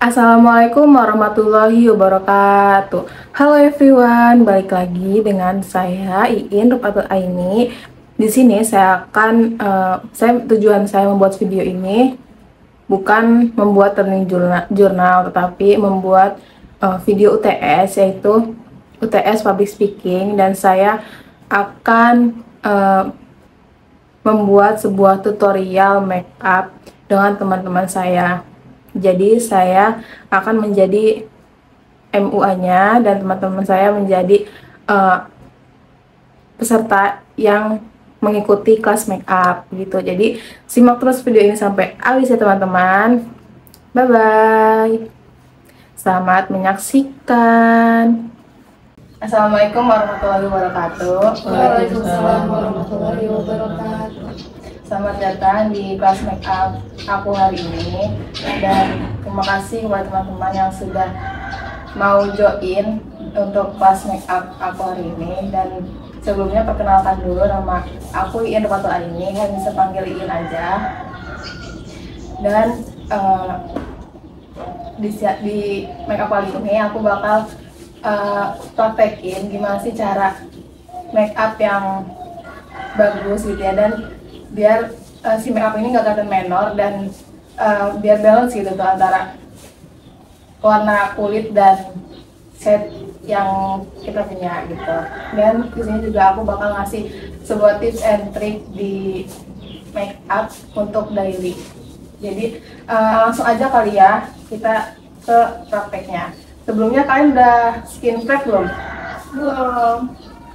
Assalamualaikum warahmatullahi wabarakatuh. Halo everyone, balik lagi dengan saya Iin Rupatul Aini. Di sini saya akan tujuan saya membuat video ini bukan membuat learning jurnal, tetapi membuat video UTS, yaitu UTS Public Speaking, dan saya akan membuat sebuah tutorial make up dengan teman-teman saya. Jadi saya akan menjadi MUA-nya dan teman-teman saya menjadi peserta yang mengikuti kelas make up gitu. Jadi simak terus video ini sampai habis ya teman-teman. Bye bye. Selamat menyaksikan. Assalamualaikum warahmatullahi wabarakatuh. Waalaikumsalam warahmatullahi wabarakatuh. Selamat datang di kelas make up aku hari ini, dan terima kasih kepada teman-teman yang sudah mau join untuk kelas make up aku hari ini. Dan sebelumnya perkenalkan dulu, nama aku Iin Rupatul Aini, kalian bisa panggil Iin aja. Dan di make up kali ini aku bakal praktekin gimana sih cara make up yang bagus gitu ya, dan biar si make up ini nggak kelihatan menor, dan biar balance gitu tuh antara warna kulit dan set yang kita punya gitu. Dan di sini juga aku bakal ngasih sebuah tips and trick di make up untuk daily. Jadi langsung aja kali ya kita ke prakteknya. Sebelumnya kalian udah skin prep belum? Belum.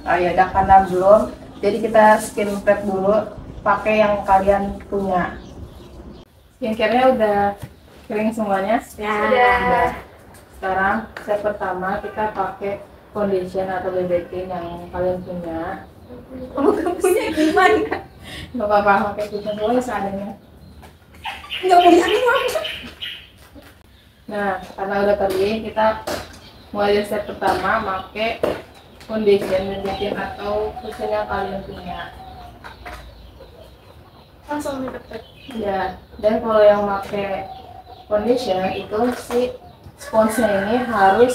Oh ya udah, karena belum, jadi kita skin prep dulu pakai yang kalian punya. Skincare-nya udah kering semuanya? Sudah. Sekarang step pertama kita pakai foundation atau BB cream yang kalian punya. Kamu gak punya gimana? Gak apa-apa, pakai kita boleh seadanya. Gak punya gimana? Nah, karena udah kering, kita mulai dari step pertama pakai foundation BB cream atau cushion yang kalian punya. Langsung dipepet. Ya, dan kalau yang pakai foundation itu si sponsnya ini harus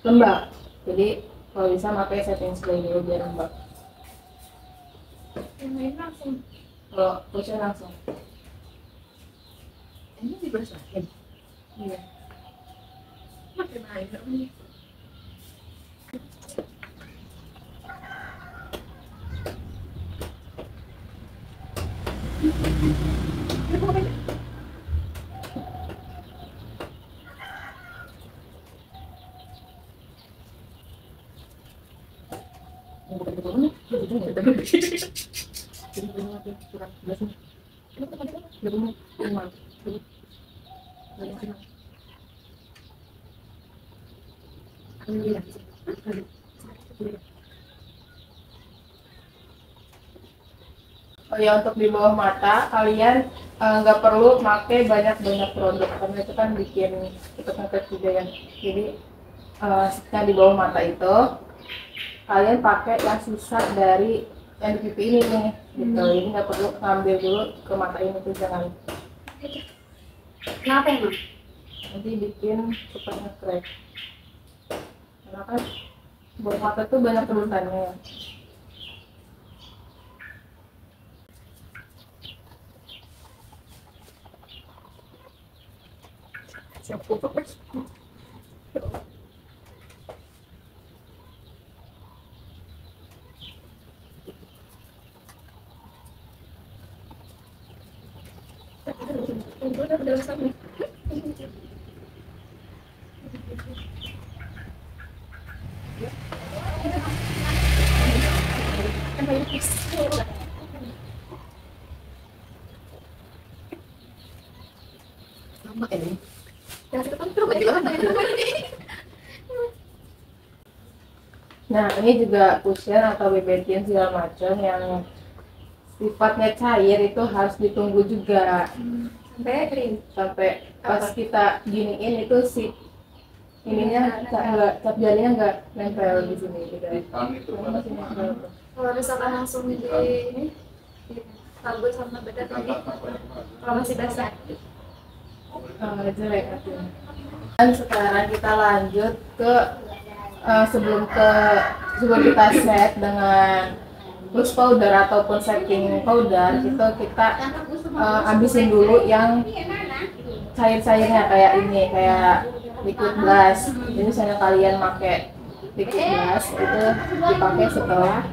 lembab. Jadi kalau bisa pakai setting spray dulu biar lembab. Yang lain langsung. Kalau cushion langsung. Ini dibasahin. Iya. Pakai air gak punya. Oh ya, untuk di bawah mata kalian nggak perlu pakai banyak produk karena itu kan bikin cepet ngekret juga ya. Jadi yang di bawah mata itu kalian pakai yang sisa dari yang di pipi ini nih gitu. Ini nggak perlu ngambil dulu ke mata ini tuh, jangan. Kenapa emang? Nanti bikin cepet ngekret. Karena kan bawah mata tuh banyak tulisannya. Siap pupuk. Udah sampai. Lama ini. Yang depan tuh Nah, ini juga cushion atau BB cream segala macam yang sifatnya cair itu harus ditunggu juga sampai kering. sampai pas kita giniin itu si ininya cap jarinya nggak nempel di sini gitu. Masih nempel. Kalau misalkan langsung di ini tabur sama bedak lagi. Kalau masih basah. jelek artinya. Dan sekarang kita lanjut ke sebelum kita set dengan loose powder ataupun setting powder, itu kita habisin dulu yang cair-cairnya kayak ini, kayak liquid blush. Jadi misalnya kalian pakai liquid blush itu dipakai setelah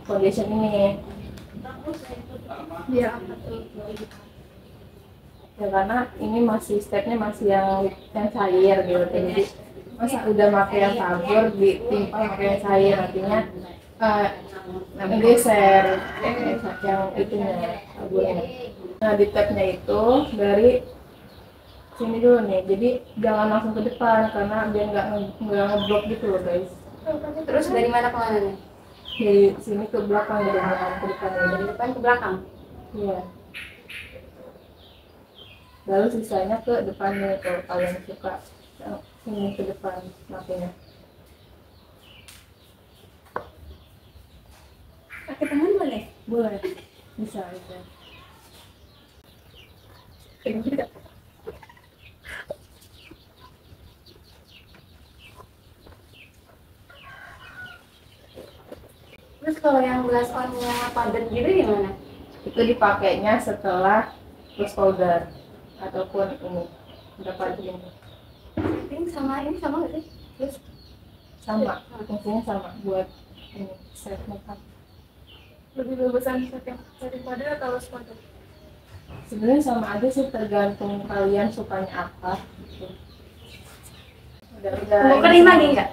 foundation ini. Biar apa tuh? Ya karena ini masih stepnya masih yang cair gitu, jadi masa udah pakai yang sabur ditimpa pakai yang cair, artinya geser yang itunya saburnya. Nah di tabnya itu dari sini dulu nih, jadi jangan langsung ke depan karena biar nggak ngeblok gitu loh guys. Terus dari mana ke mana nih? Dari sini ke belakang, dari belakang ke depan ya. Dari depan ke belakang. Iya. Lalu sisanya ke depannya kalau kalian suka ini ke depan makanya. Pakai tangan boleh? Boleh, bisa aja. Pegang juga. Terus kalau yang blush on-nya padat gitu gimana? Itu dipakainya setelah loose powder ataupun ini dapat ini Ini sama nggak sih? Terus sama, fungsinya sama buat ini set makeup. lebih bagusan setting powder atau loose powder? Sebenarnya sama aja sih, tergantung kalian sukanya apa gitu. Udah Mau kering lagi nggak?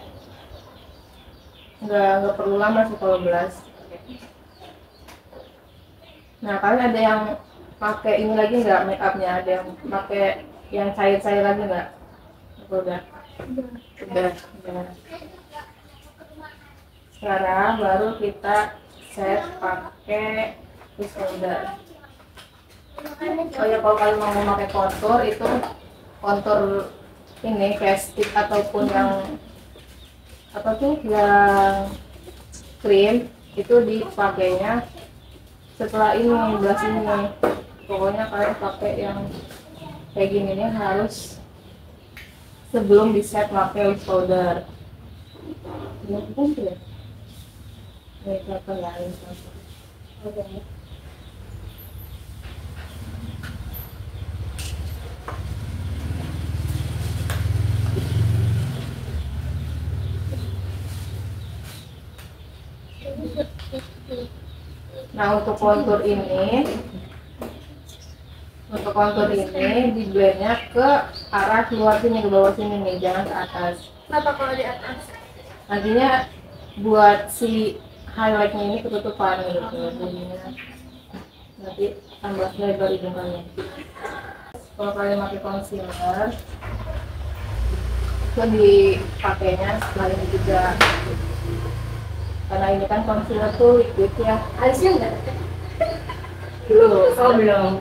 nggak perlu lama sih kalau blush. Nah kalian ada yang pakai ini lagi nggak, make upnya ada yang pakai yang cair-cair lagi nggak? Udah. Sekarang baru kita set pakai loose powder. Oh ya, kalau kalian mau memakai kontur itu kontur ini kayak stick ataupun yang apa tuh yang krim, itu dipakainya setelah ini blush ini. Pokoknya kalian pakai yang kayak gini nih harus sebelum di set pakai loose powder. Ini pun ya. Ini kelihatan ya ini. Oke. Nah untuk kontur ini di blendnya ke arah luar sini, ke bawah sini nih, jangan ke atas. Kenapa kalau di atas? Nantinya buat si highlightnya ini ketutupan gitu, jadinya nanti tambah lebar hidung kalian. Kalau kalian pakai concealer itu dipakainya setelah ini juga, karena ini kan concealer tuh liquid ya. Alisnya enggak? Belum. Oh belum.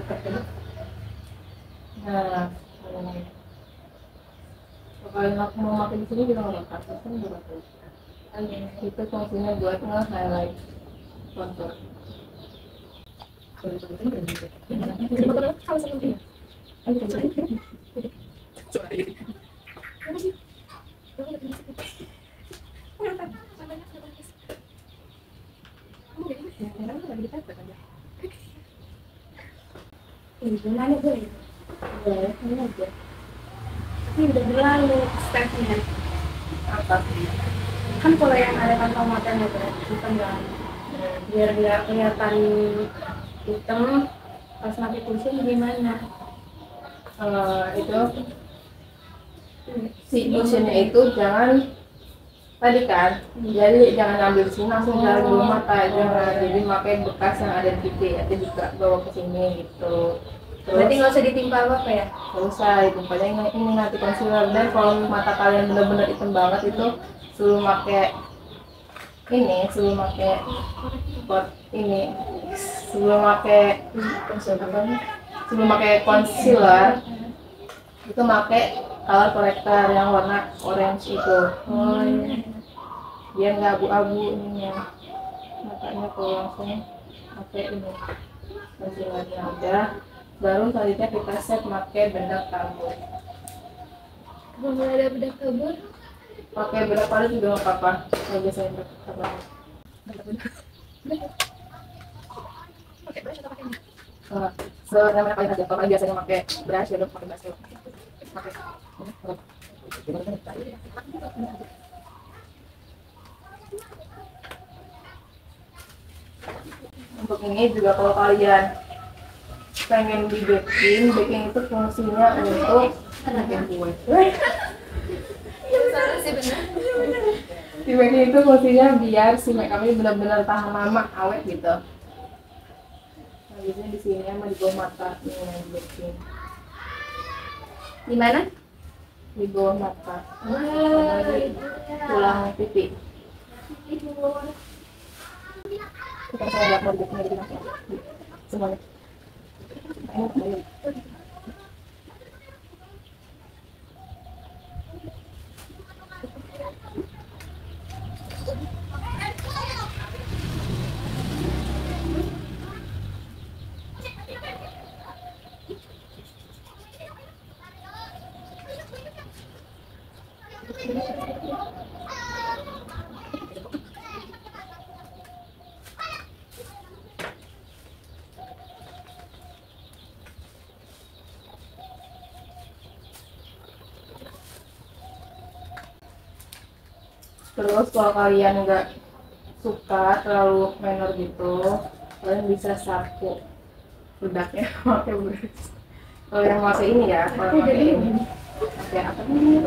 Nah, kalau kalian mau pakai di sini juga nggak apa-apa, kan nggak apa-apa. Itu fungsinya buat nge-highlight kontur. Gimana boleh? Boleh, ini aja. Tapi udah berlalu stepnya. Apa? Kan kalau yang ada kantong matanya hitam kan, biar nggak kelihatan hitam pas pakai kucing gimana? Itu si lotionnya itu jangan tadi kan, jadi jangan ambil sini langsung jalan dulu mata, jangan, jadi pakai bekas yang ada di pipi nanti juga bawa ke sini gitu. Berarti Terus nggak usah ditimpa apa ya? nggak usah itu, padahal ini nanti concealer. Dan kalau mata kalian benar-benar hitam banget itu sebelum pakai ini, sebelum pakai buat ini, sebelum pakai apa nih? Sebelum pakai concealer itu pakai color corrector yang warna orange itu. Oh iya. Biar nggak abu-abu ininya matanya. Kalau langsung pakai ini concealernya udah Baru selanjutnya kita set pakai bedak tabur. Kalau nggak ada bedak tabur, Pakai bedak palu juga nggak apa-apa. Kalau biasanya bedak tabur. pakai brush atau pakai ini? Sebenarnya paling aja. Kalau biasanya pakai brush ya udah pakai brush. Pakai. Untuk ini juga kalau kalian pengen di baking itu fungsinya untuk bikin kue. Salah sih benar. Di baking itu fungsinya biar si makeup ini benar-benar tahan lama, awet gitu. Nah, biasanya di sini sama di bawah mata nih yang di baking. Di mana? Di bawah mata, sama di tulang pipi. Kita saya lihat mau di baking di mana? Semuanya. Ayo. Terus kalau kalian nggak suka terlalu minor gitu, kalian bisa sapu bedaknya pakai brush. Kalau yang pakai ini ya, kalau pakai ini, pakai apa nih?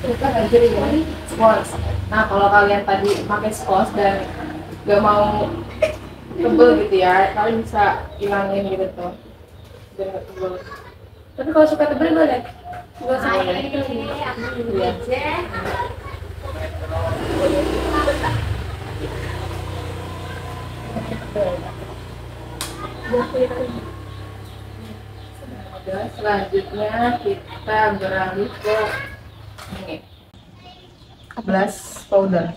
Bukan aja ini sponge. Nah kalau kalian tadi pakai sponge dan nggak mau tebel gitu ya, kalian bisa hilangin gitu tuh, biar nggak tebel. Tapi kalau suka tebel boleh. Nggak usah boleh. Iya. Udah, selanjutnya kita beralih ke ini blush powder.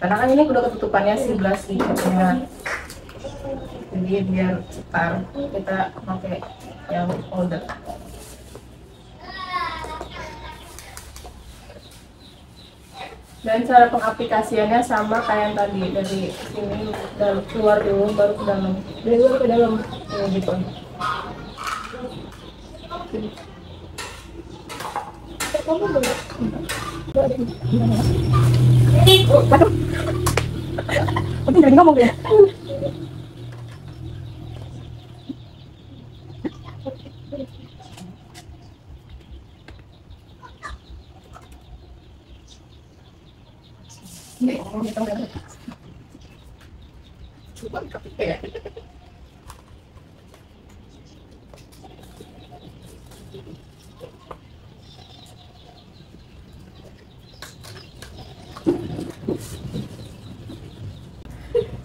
Karena kan ini udah ketutupannya si blush nya, jadi biar cetar kita pakai yang powder. Dan cara pengaplikasiannya sama kayak yang tadi, dari sini keluar dulu baru ke dalam, dari luar ke dalam gitu. Penting jadi ngomong ya.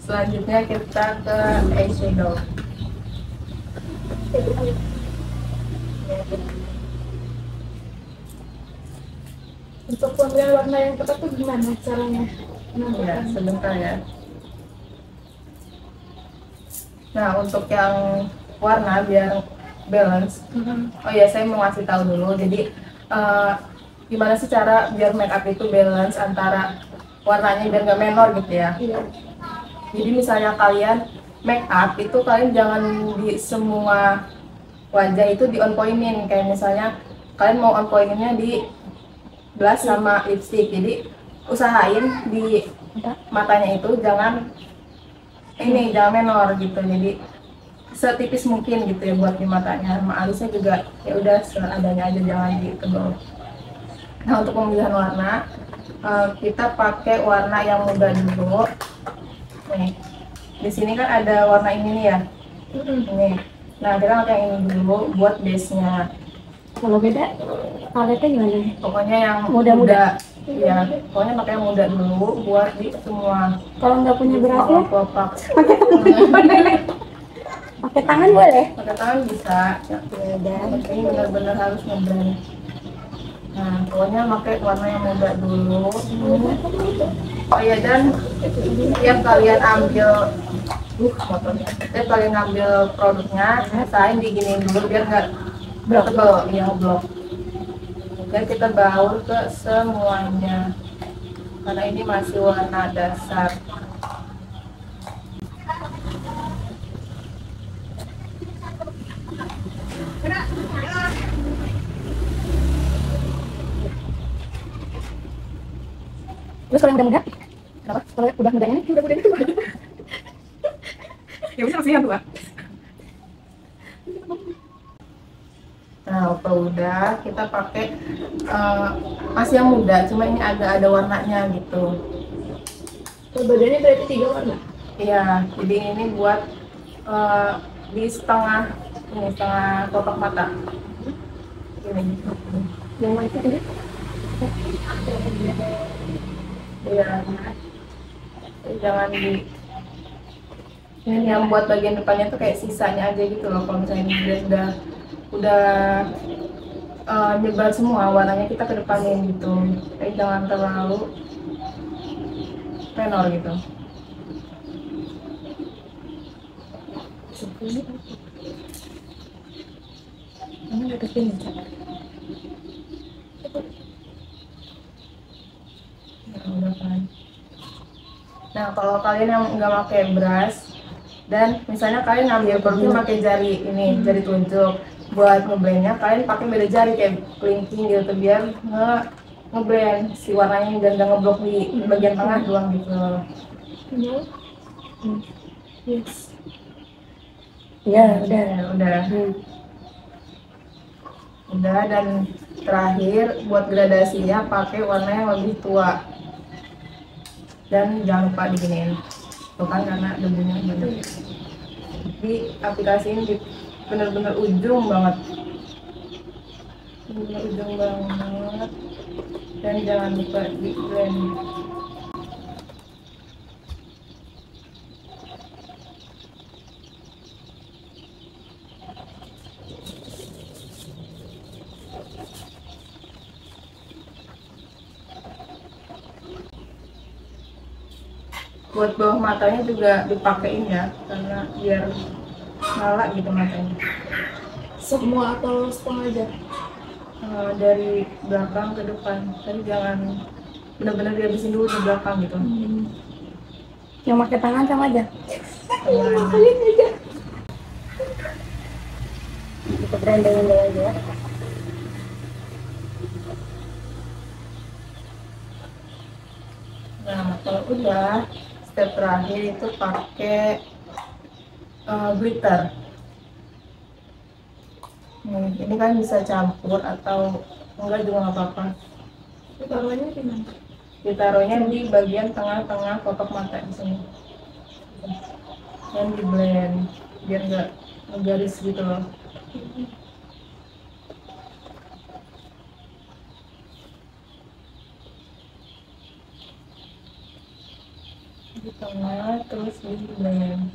Selanjutnya kita ke eyeshadow. Untuk pemilihan warna yang tepat tuh gimana caranya? Ya, sebentar ya. Nah, untuk yang warna biar balance. Oh ya, saya mau ngasih tahu dulu. Jadi gimana sih cara biar makeup itu balance antara warnanya biar nggak menor gitu ya. Iya. Jadi misalnya kalian make up itu kalian jangan di semua wajah itu di on pointin, kayak misalnya kalian mau on pointinnya di blush sama lipstick. Jadi usahain di matanya itu jangan jangan menor gitu. Jadi setipis mungkin gitu ya buat di matanya. Sama alisnya juga ya udah seadanya aja, jangan ditebal. Nah, untuk pemilihan warna kita pakai warna yang muda dulu. Nih, di sini kan ada warna ini nih ya. Ini. Nah, kita pakai yang ini dulu buat base-nya. Kalau beda, paletnya gimana? Pokoknya yang Muda-muda. muda. Ya, pokoknya pakai yang muda dulu buat di semua Kalau nggak punya berasnya, kelopak. pakai tangan boleh? Pakai tangan bisa. Ya, yang penting benar-benar harus ngeblend. Nah, pokoknya pakai warna yang muda dulu. Oh iya, dan tiap kalian ambil Motornya. Kita paling ngambil produknya, rasain diginiin dulu biar nggak tebel, yang blok. Dan kita baur ke semuanya. Karena ini masih warna dasar. Terus kalau yang muda-muda, kenapa? Kalau udah muda ini, muda-muda itu ya bisa masih yang tua. Nah, kalau udah kita pakai masih yang muda, cuma ini agak ada warnanya gitu. Perbedaannya berarti 3 warna. Iya, jadi ini buat di setengah kotak mata. Ini. Yang mana itu ini? Iya. Jangan di ini yang buat bagian depannya tuh kayak sisanya aja gitu loh. Kalau misalnya dia udah nyebar semua warnanya kita ke depannya gitu. Tapi jangan terlalu menor gitu. Ini ada sini. Nah, kalau kalian yang nggak pakai brush dan misalnya kalian ngambil produknya pakai jari ini, jari telunjuk, buat ngeblendnya kalian pakai beda jari kayak kelingking gitu biar ngeblend si warnanya dan nggak ngeblok di bagian tengah doang gitu. Yes. Ya, udah. Udah. Udah, dan terakhir buat gradasinya pakai warna yang lebih tua. Dan jangan lupa diginiin. Tuh kan karena debunya banyak. Jadi aplikasiin di bener-bener ujung banget. Bener ujung banget. Dan jangan lupa di blend. Buat bawah matanya juga dipakein ya, karena biar nyala gitu matanya. Semua atau setengah aja? Dari belakang ke depan, tapi jangan benar-benar dihabisin dulu di belakang gitu. Yang pakai tangan sama aja? Tangan. aja. Kita branding dulu aja. Nah, kalau udah, step terakhir itu pakai glitter. Ini kan bisa campur atau enggak juga nggak apa-apa. Taruhnya di mana? Ditaruhnya di bagian tengah-tengah kotak mata di sini. Dan di blend biar nggak ngegaris gitu loh. Di tengah terus di blend.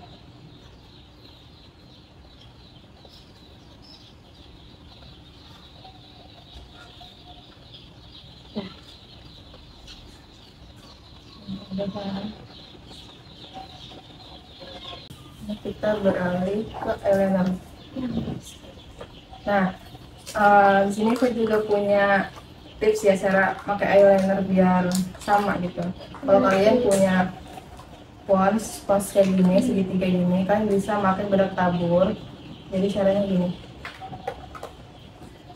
Udah kan? Nah, kita beralih ke eyeliner. Nah, di sini saya juga punya tips ya cara pakai eyeliner biar sama gitu. Kalau kalian punya pons kayak gini, segitiga gini, kan bisa pakai bedak tabur. Jadi caranya gini.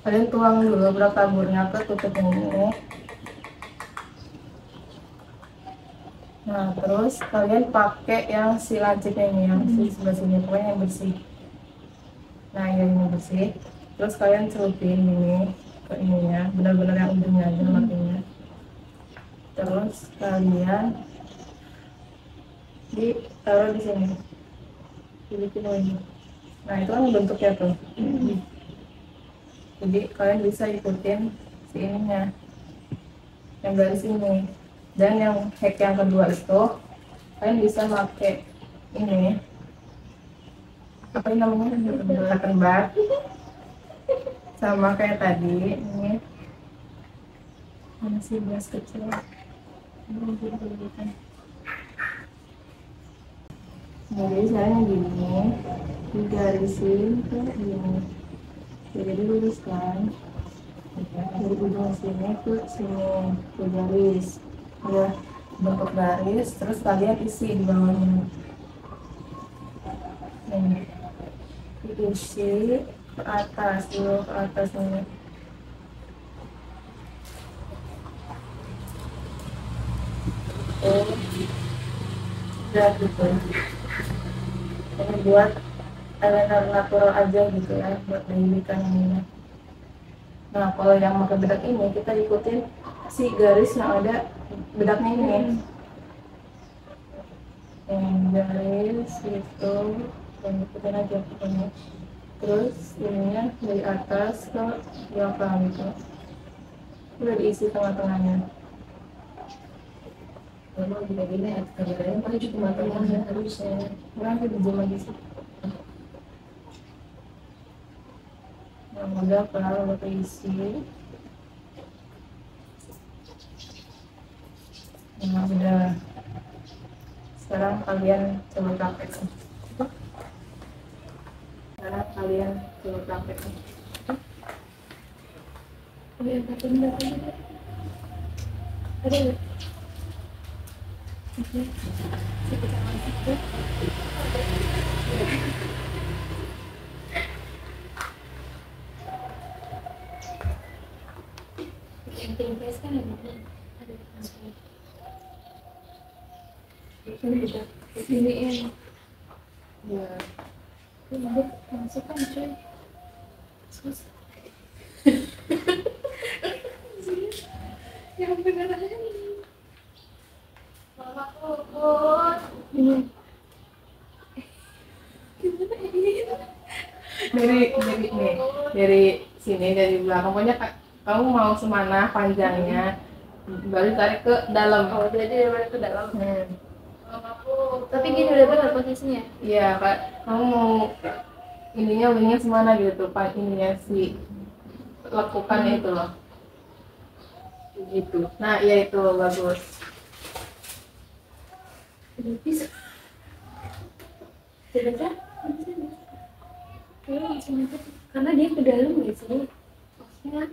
Kalian tuang dulu bedak taburnya ke tutup ini. Nah, terus kalian pakai yang si lancipnya ini, yang si sebelah sini, pokoknya yang bersih. Nah, yang ini bersih. Terus kalian celupin ini ke ininya, benar-benar yang ujungnya aja matinya. Terus kalian ditaruh di sini, dibikin ini. Nah, itu kan bentuknya tuh. Jadi kalian bisa ikutin si ininya, yang garis ini. Dan yang hack yang kedua itu kalian bisa pakai ini, apa ini namanya, cotton bud, sama kayak tadi ini. Mana sih beras kecil? Nah, jadi caranya gini, digarisin ke gini, jadi diluruskan dari ujung sini ke sini, ke garis, udah bentuk garis, terus kalian isi di bawahnya. Ini diisi ke atas dulu, ke atas ini. Udah gitu. Ini buat eyeliner natural aja gitu ya, buat menghilangkan ini. Nah, kalau yang pakai bedak ini kita ikutin si garis yang ada bedaknya ini. Garis itu dan ikutin aja pokoknya. Terus ininya dari atas ke belakang gitu. Udah diisi tengah-tengahnya. Memang gini-gini ya, kadang-kadang paling cuma tengahnya harusnya. Nanti dijam lagi sih. Yang udah kalau terisi. Nah, udah. Sekarang kalian coba praktekkan. Sekarang kalian coba praktekkan. Ada yang satu bedak aja. Ada nggak? Oke. Kita lanjut. Yang tinggi kan ada ini bedak siniin. Ya. Ini masuk kan cuy. Susah. Yang beneran mama kokot ini gimana ini dari sini, dari belakang, pokoknya kamu mau semana panjangnya, baru tarik ke dalam. oh jadi dari ke dalam tapi gini udah benar posisinya Iya, Kak. Kamu mau ininya semana gitu, Pak, ininya si lekukannya itu loh. Gitu. Nah, iya itu bagus. udah bisa coba langsung aja karena dia ke dalam nggak sih maksudnya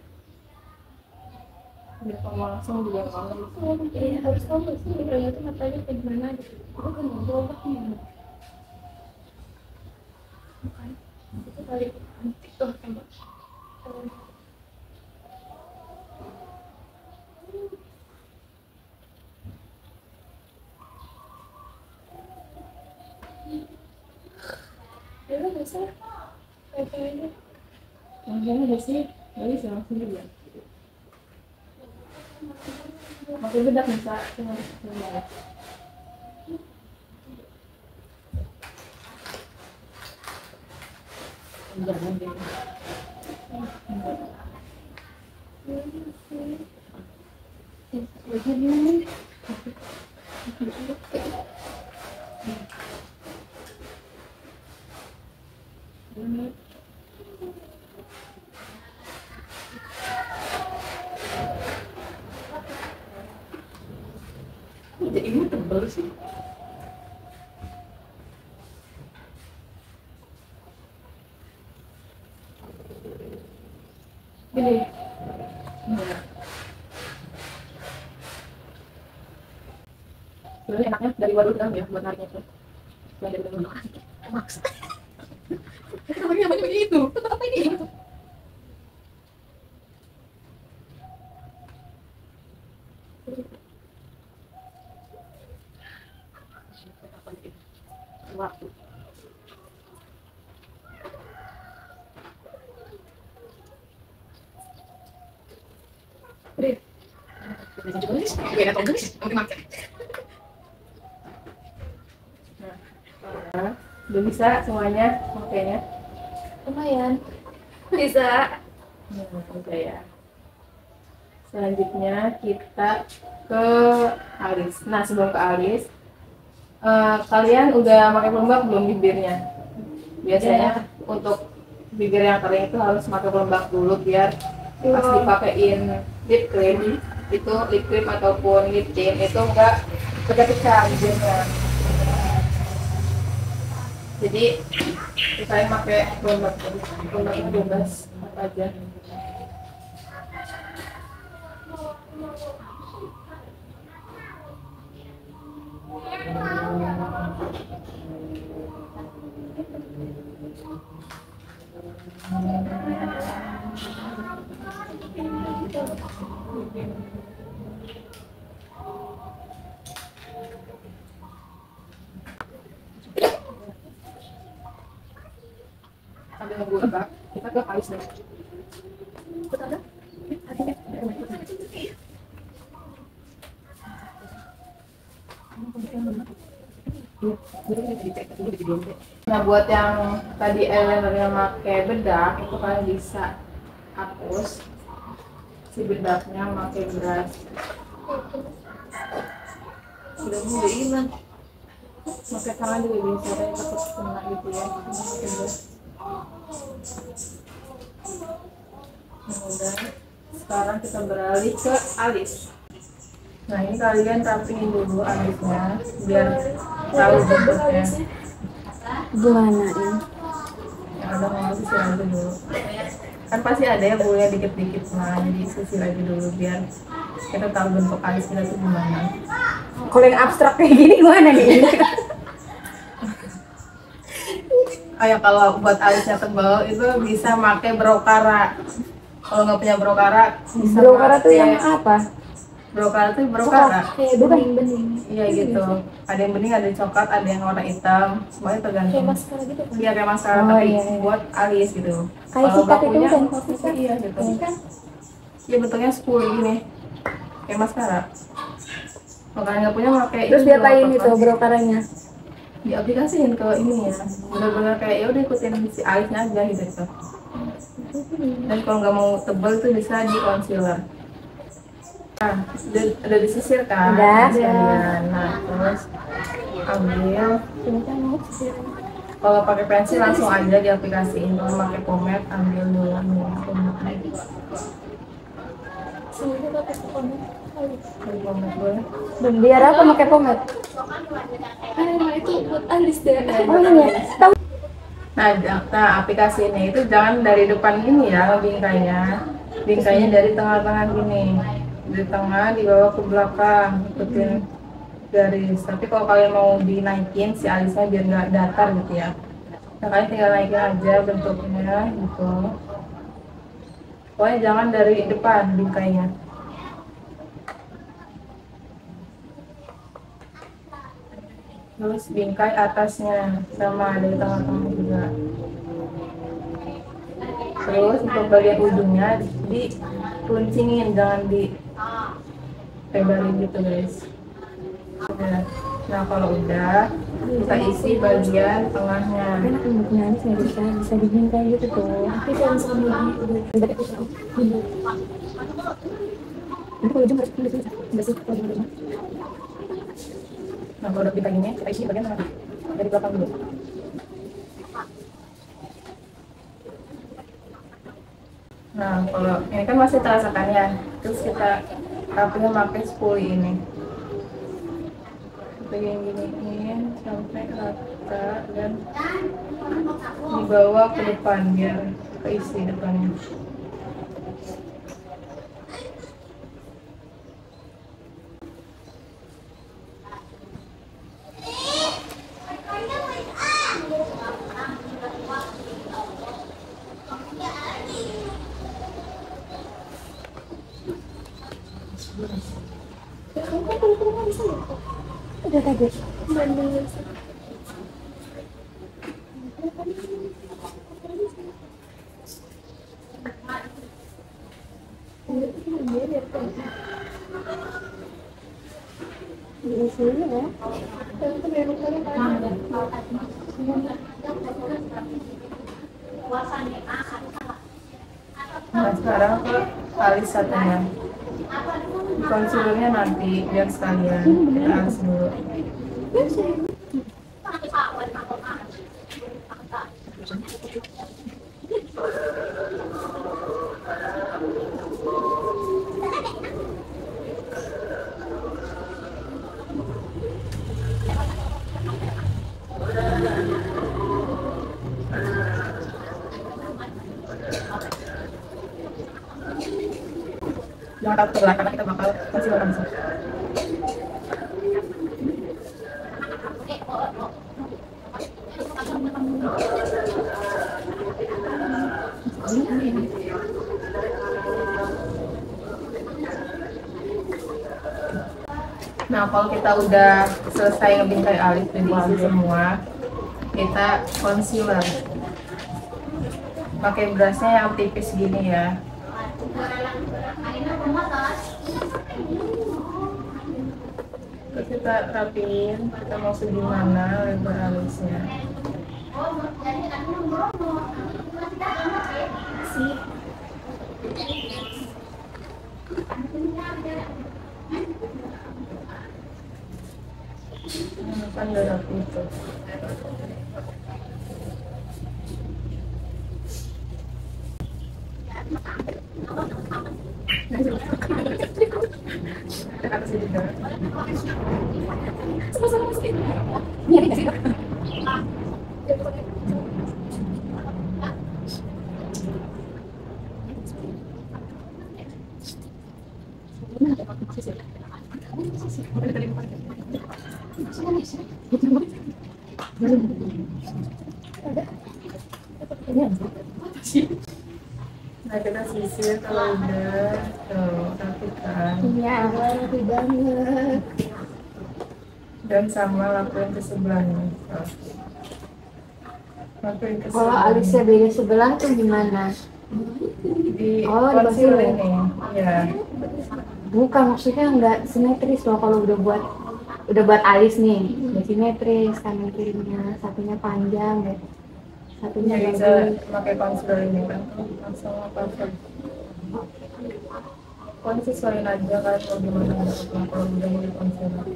Biar kamu langsung juga kamu. iya harus tahu nggak sih orangnya tuh matanya kayak gimana gitu aku kan ngobrol obatnya bukan itu kali antik tuh coba ya udah nggak salah kayak ini Langsung udah sih, nggak bisa langsung juga. Pakai bedak bisa, cuma bedak. Jangan deh. Jadi ini tebal sih. Gini. Nah. Sebenarnya enaknya dari luar dulu kan ya buat nariknya tuh. Dari dalam dulu. Maksa. Namanya begitu. Apa ini? Waktu. Udah. Nah, udah bisa semuanya makanya. Lumayan bisa Udah ya. Selanjutnya kita ke alis. Nah, sebelum ke alis, kalian udah pakai pelembab belum bibirnya? Biasanya untuk bibir yang kering itu harus pakai pelembab dulu biar pas dipakein lip cream itu lip cream ataupun lip tint itu enggak pecah-pecah bibirnya. Jadi saya pakai produknya bebas apa aja. Sambil nunggu enggak, kita ke Kalis deh. Nah, buat yang tadi eyelinernya pakai bedak, itu kalian bisa hapus si bedaknya pakai brush. Sudah mulai kan? Pakai tangan juga bisa, tapi takut kena gitu ya. Pakai brush. Nah, udah. Sekarang kita beralih ke alis. Nah, ini kalian rapiin dulu alisnya biar tahu bentuknya. Gimana ini? Yang ada mau sisir aja dulu. Kan pasti ada ya bulunya dikit-dikit, nah jadi sisir aja dulu biar kita tahu bentuk alis kita tuh gimana. Kalau yang abstrak kayak gini gimana nih? Kayak kalau buat alisnya tebal itu bisa pakai brokara. Kalau nggak punya brokara, bisa Brokara tuh pakai- yang apa? brokara tuh brokara. Kayak bening-bening. Iya gitu. Ada yang bening, ada yang coklat, ada yang warna hitam. Semuanya tergantung. Kayak maskara gitu kan? Iya kayak maskara Oh, tapi iya, iya. buat alis gitu. Kayak Kalau sikat itu bakunya, kan? Sikat. iya gitu. Iya kan? Iya bentuknya spool gini, kayak maskara. Kalau kalian nggak punya pakai. Terus itu diapain nggak itu apa-apa. brokaranya? Diaplikasiin ke ini ya. Benar-benar kayak ya udah ikutin si alisnya aja gitu. Dan kalau nggak mau tebal itu bisa di concealer. Nah, udah disisir kan? Udah. Sekalian. Nah, terus ambil. Kalau pakai pensil langsung aja diaplikasiin. Kalau pakai pomade ambil dulu pomade. Ambil pomade boleh. Dan biar apa pakai pomade? Itu buat alis deh. Oh iya. Tahu. Nah, aplikasinya itu jangan dari depan gini ya bingkainya. Bingkainya dari tengah-tengah gini. Dari tengah dibawa ke belakang, ikutin garis. Tapi kalau kalian mau dinaikin si alisnya biar nggak datar gitu ya. Nah, kalian tinggal naikin aja bentuknya gitu. Pokoknya jangan dari depan bingkainya. Terus bingkai atasnya sama dari tengah-tengah juga. Terus untuk bagian ujungnya dikeruncingin, jangan dilebarin gitu guys. Udah. Nah kalau udah kita isi bagian tengahnya. Enak bentuknya bisa dibingkai gitu tuh. Tapi kalau misalnya Nanti kalau ujung harus pilih sih. Nah kalau udah kita gini kita isi bagian tengah dari belakang dulu. Nah kalau ini kan masih terasa kan ya, terus kita rapinya pakai spoolie ini. Bagian giniin sampai rata dan dibawa ke depan biar keisi depannya. Udah kaget. Di sini ya. Nah sekarang ke alis satunya. Concealernya nanti biar sekalian kita alis dulu. Jangan takut sebelah karena kita bakal kasih makan sih. Nah, kalau kita udah selesai ngebingkai alis dan diisi semua, kita concealer. Pakai brushnya yang tipis gini ya. Terus kita rapiin, kita mau segimana lebar alisnya. Kan udah rapi itu. Nah, kita sisir kalau udah tuh rapikan. Iya, rapi banget. Dan sama lakuin ke sebelahnya. Tuh. Lakuin ke Kalau sebelah. alisnya beda sebelah tuh gimana? Di Oh, di concealer concealer. ini. Iya. Bukan, maksudnya nggak simetris loh kalau udah buat alis nih, udah simetris kanan kirinya, satunya panjang deh, satunya Jadi bisa bagus. pakai concealer ini kan langsung cover. Pokoknya sesuaiin aja kan kalau gimana kalau udah mau di concealer.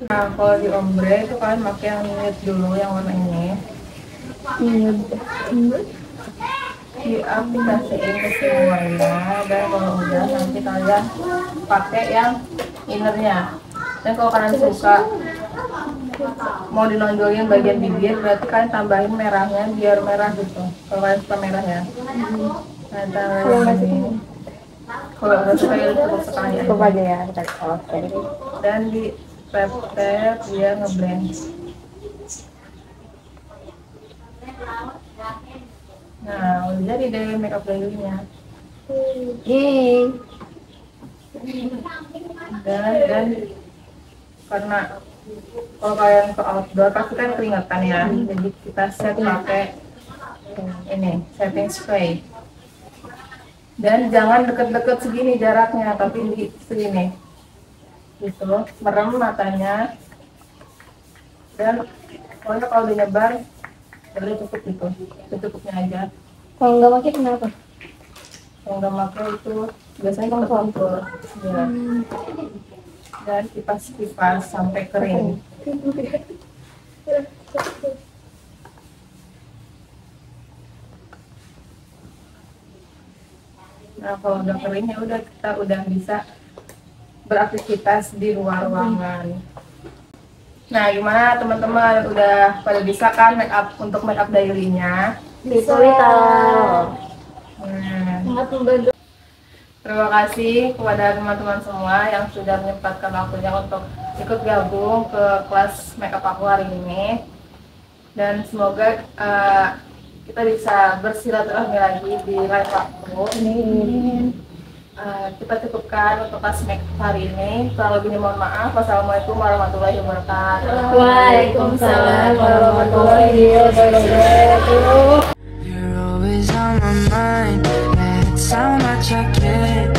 Nah, kalau di ombre itu kan pakai yang nude dulu, yang warna ini. Diaplikasiin ke semuanya, dan kalau udah nanti kalian pakai yang innernya. Dan kalau kalian suka mau dinonjolin bagian bibir, berarti kalian tambahin merahnya biar merah gitu. Kalau kalian suka merah ya. Nah, tambahin ini. Kalau udah suka ya cukup sekali aja. Cukup aja ya, oke. Dan di tap dia ngeblend. Nah, udah jadi deh makeup daily-nya. Yeay. Dan karena kalau kalian ke outdoor pasti kan keringetan ya, jadi kita set pakai ini setting spray. Dan jangan deket-deket segini jaraknya, tapi di segini gitu, merem matanya. Dan pokoknya kalau udah nyebar udah cukup gitu, cukupnya aja. Kalau nggak pakai kenapa? Kalau nggak pakai itu biasanya kompor ya. Dan kipas-kipas sampai kering. Nah, kalau udah kering ya udah, kita udah bisa beraktivitas di luar ruangan. Nah, gimana teman-teman, udah pada bisa kan untuk make up daily-nya? Bisa. Nah, Sangat membantu. terima kasih kepada teman-teman semua yang sudah menyempatkan waktunya untuk ikut gabung ke kelas makeup aku hari ini. Dan semoga kita bisa bersilaturahmi lagi di lain waktu. Kita cukupkan untuk kelas makeup hari ini. Kalau lebihnya mohon maaf. Wassalamualaikum warahmatullahi wabarakatuh. Waalaikumsalam warahmatullahi wabarakatuh. You're always on my mind. That's how much I care.